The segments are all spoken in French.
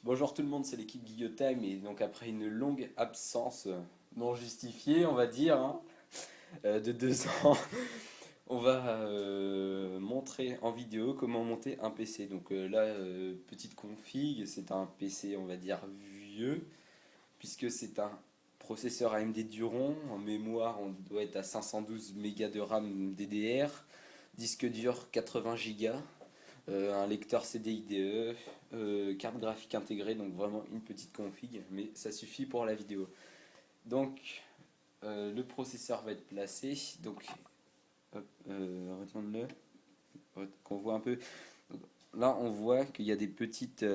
Bonjour tout le monde, c'est l'équipe Guillotime et donc après une longue absence non justifiée, on va dire, de 2 ans, on va montrer en vidéo comment monter un PC. Donc là, petite config, c'est un PC, on va dire, vieux, puisque c'est un processeur AMD Duron, en mémoire on doit être à 512 mégas de RAM DDR, disque dur 80 Go. Un lecteur CD IDE, carte graphique intégrée, donc vraiment une petite config, mais ça suffit pour la vidéo. Donc le processeur va être placé, donc hop, retourne-le, qu'on voit un peu. Donc, là on voit qu'il y a des petites,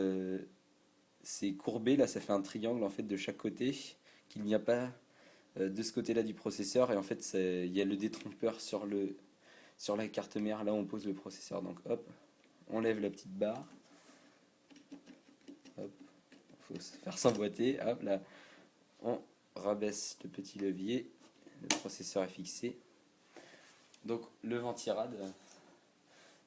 c'est courbé, là ça fait un triangle en fait de chaque côté, qu'il n'y a pas de ce côté-là du processeur, et en fait il y a le détrompeur sur la carte mère, là où on pose le processeur. Donc hop, on lève la petite barre. Hop, faut se faire s'emboîter. Hop là, on rabaisse le petit levier. Le processeur est fixé. Donc le ventirad.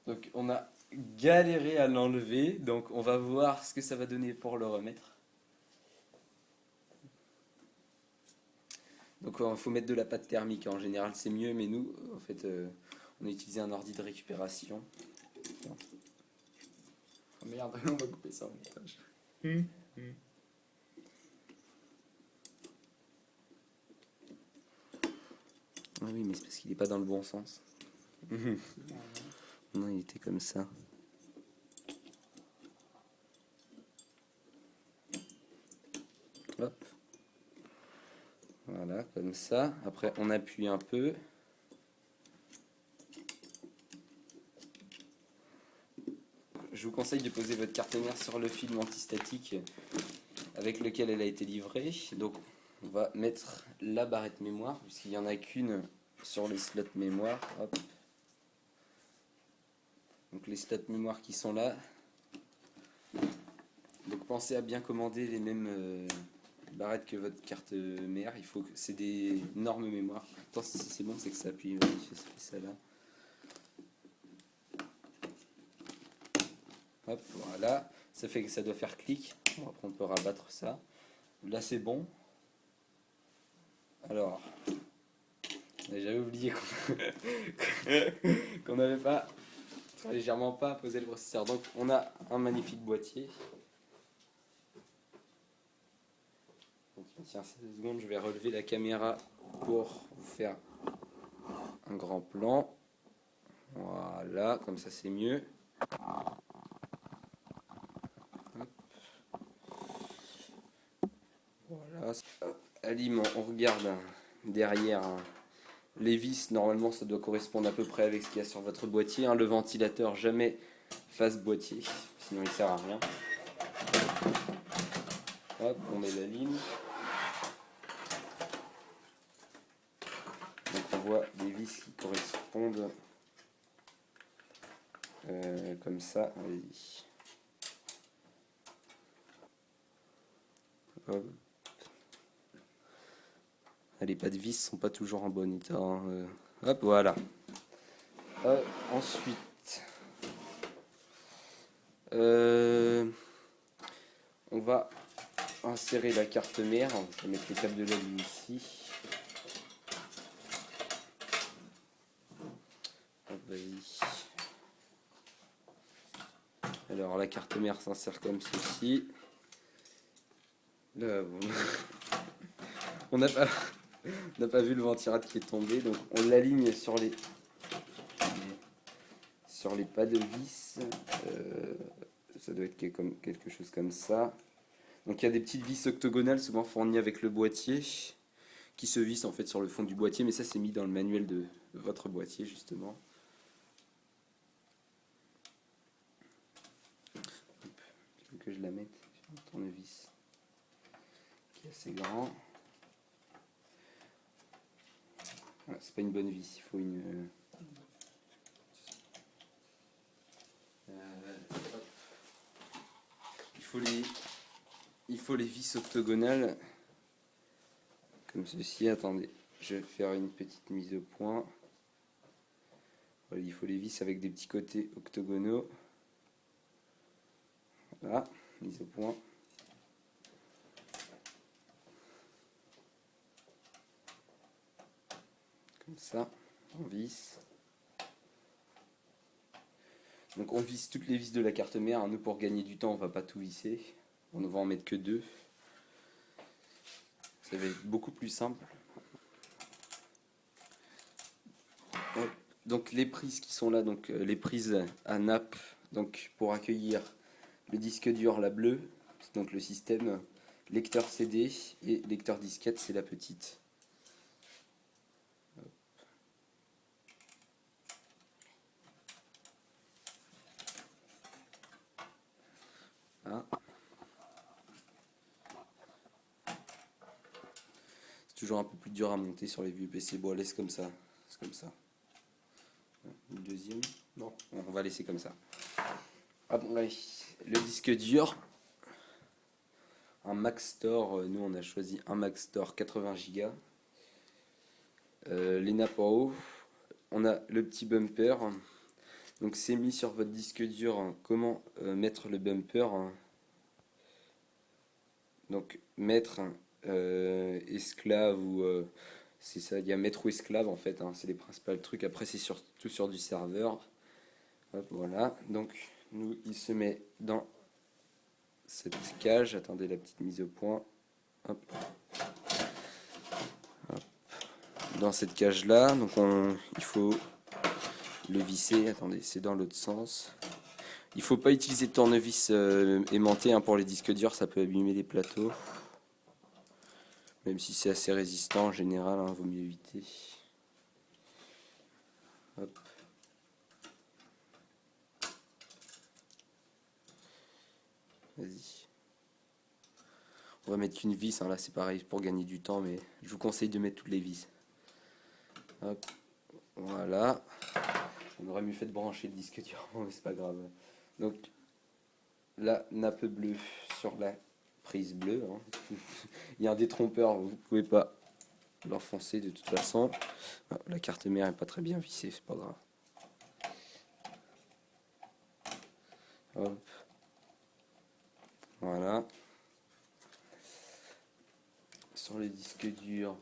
Donc on a galéré à l'enlever. Donc on va voir ce que ça va donner pour le remettre. Donc il faut mettre de la pâte thermique. En général c'est mieux, mais nous en fait on a utilisé un ordi de récupération. Oh merde, on va couper ça en montage. Ah oui, mais c'est parce qu'il n'est pas dans le bon sens. Non, il était comme ça. Hop. Voilà, comme ça. Après, on appuie un peu. Je vous conseille de poser votre carte mère sur le film antistatique avec lequel elle a été livrée. Donc, on va mettre la barrette mémoire, puisqu'il n'y en a qu'une sur les slots mémoire. Hop. Donc, les slots mémoire qui sont là. Donc, pensez à bien commander les mêmes barrettes que votre carte mère. Il faut que c'est des normes mémoire. Attends, si c'est bon, c'est que ça appuie. Je fais ça là. Hop, voilà. Ça fait que ça doit faire clic. Bon, après, on peut rabattre ça. Là, c'est bon. Alors, j'avais oublié qu'on n'avait pas légèrement pas posé le processeur. Donc, on a un magnifique boîtier. Donc, tiens, 16 secondes, je vais relever la caméra pour vous faire un grand plan. Voilà, comme ça c'est mieux. Hop. Voilà. Aliment, on regarde derrière les vis. Normalement, ça doit correspondre à peu près avec ce qu'il y a sur votre boîtier. Le ventilateur, jamais face boîtier, sinon il sert à rien. Hop, on met la ligne. Donc on voit les vis qui correspondent comme ça. Allez-y. Hop. Les pas de vis sont pas toujours en bon état. Hop, voilà. Ensuite, on va insérer la carte mère. Je vais mettre le câble de la ligne ici. Hop, vas-y. Alors la carte mère s'insère comme ceci. Là, on n'a pas vu le ventirad qui est tombé, donc on l'aligne sur les pas de vis. Ça doit être quelque chose comme ça. Donc il y a des petites vis octogonales souvent fournies avec le boîtier qui se vissent en fait sur le fond du boîtier, mais ça c'est mis dans le manuel de votre boîtier justement. Hop, il faut que je la mette sur un tournevis qui est assez grand. Voilà, c'est pas une bonne vis, il faut une... il faut les vis octogonales comme ceci. Attendez, je vais faire une petite mise au point. Voilà, il faut les vis avec des petits côtés octogonaux. Voilà, mise au point. Comme ça, on visse. Donc on visse toutes les vis de la carte mère. Nous, pour gagner du temps, on va pas tout visser. On ne va en mettre que 2. Ça va être beaucoup plus simple. Donc les prises qui sont là, donc les prises à nappe, donc pour accueillir le disque dur, la bleue, donc le système, lecteur CD et lecteur disquette, c'est la petite. Là. C'est toujours un peu plus dur à monter sur les vieux PC. Bon, laisse comme ça. C'est comme ça. Une deuxième. Non, on va laisser comme ça. Après, le disque dur. Un Maxtor. Nous, on a choisi un Maxtor 80 Go. Les nappes en haut. On a le petit bumper. Donc, c'est mis sur votre disque dur. Comment mettre le bumper. Donc, mettre esclave ou c'est ça, il y a maître ou esclave en fait, hein, c'est les principaux trucs. Après, c'est surtout sur du serveur. Hop, voilà, donc nous, il se met dans cette cage. Attendez la petite mise au point. Hop. Hop. Dans cette cage là, donc il faut le visser. Attendez, c'est dans l'autre sens. Il faut pas utiliser de tournevis aimanté, hein, pour les disques durs, ça peut abîmer les plateaux. Même si c'est assez résistant en général, hein, vaut mieux éviter. Hop. Vas-y. On va mettre qu'une vis, hein, là c'est pareil pour gagner du temps, mais je vous conseille de mettre toutes les vis. Hop. Voilà. On aurait mieux fait de brancher le disque dur, mais c'est pas grave. Donc la nappe bleue sur la prise bleue. Hein. Il y a un détrompeur, vous pouvez pas l'enfoncer de toute façon. La carte mère est pas très bien vissée, c'est pas grave. Hop. Voilà. Sur les disques durs.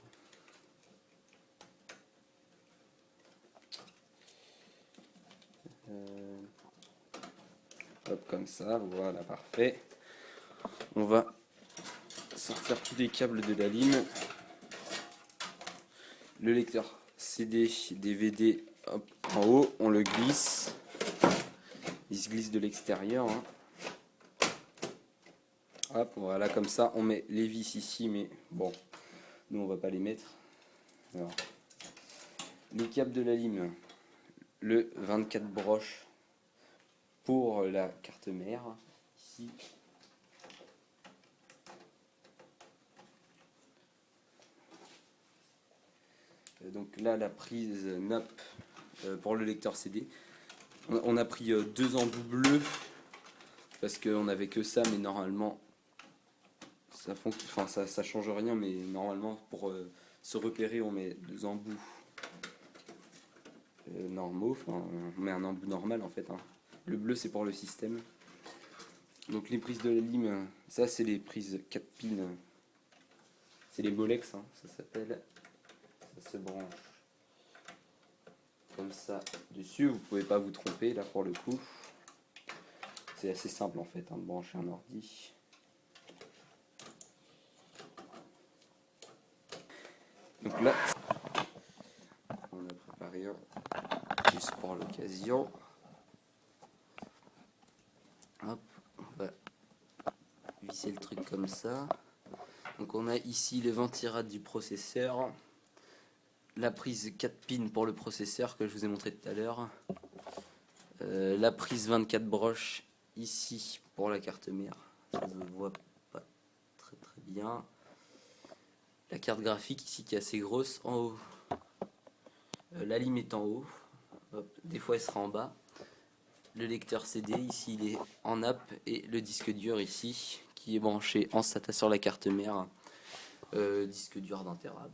Hop, comme ça, voilà, parfait. On va sortir tous les câbles de la ligne. Le lecteur CD, DVD, hop, en haut, on le glisse. Il se glisse de l'extérieur. Hein. Hop, voilà, comme ça, on met les vis ici, mais bon, nous on va pas les mettre. Alors, les câbles de la lime, le 24 broches pour la carte mère, ici. Donc là, la prise nappe pour le lecteur CD. On a pris 2 embouts bleus parce qu'on n'avait que ça, mais normalement ça fonctionne, enfin ça change rien, mais normalement pour se repérer, on met 2 embouts normaux, enfin on met un embout normal en fait. Hein. Le bleu c'est pour le système. Donc les prises de la lime, ça c'est les prises 4 pins, c'est les Molex, hein, ça s'appelle. Ça se branche comme ça dessus, vous pouvez pas vous tromper là pour le coup. C'est assez simple en fait, hein, de brancher un ordi. Donc là, on a préparé un juste pour l'occasion. Hop, on va visser le truc comme ça. Donc on a ici les ventirades du processeur. La prise 4 pins pour le processeur que je vous ai montré tout à l'heure. La prise 24 broches ici pour la carte mère. Ça se voit pas très bien. La carte graphique ici qui est assez grosse en haut. La lime est en haut. Hop, des fois elle sera en bas. Le lecteur CD ici il est en nappe et le disque dur ici qui est branché en SATA sur la carte mère. Disque dur d'1 Tera.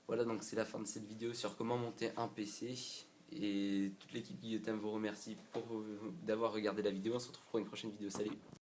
Voilà, donc c'est la fin de cette vidéo sur comment monter un PC. Et toute l'équipe Guillotin vous remercie d'avoir regardé la vidéo. On se retrouve pour une prochaine vidéo. Salut!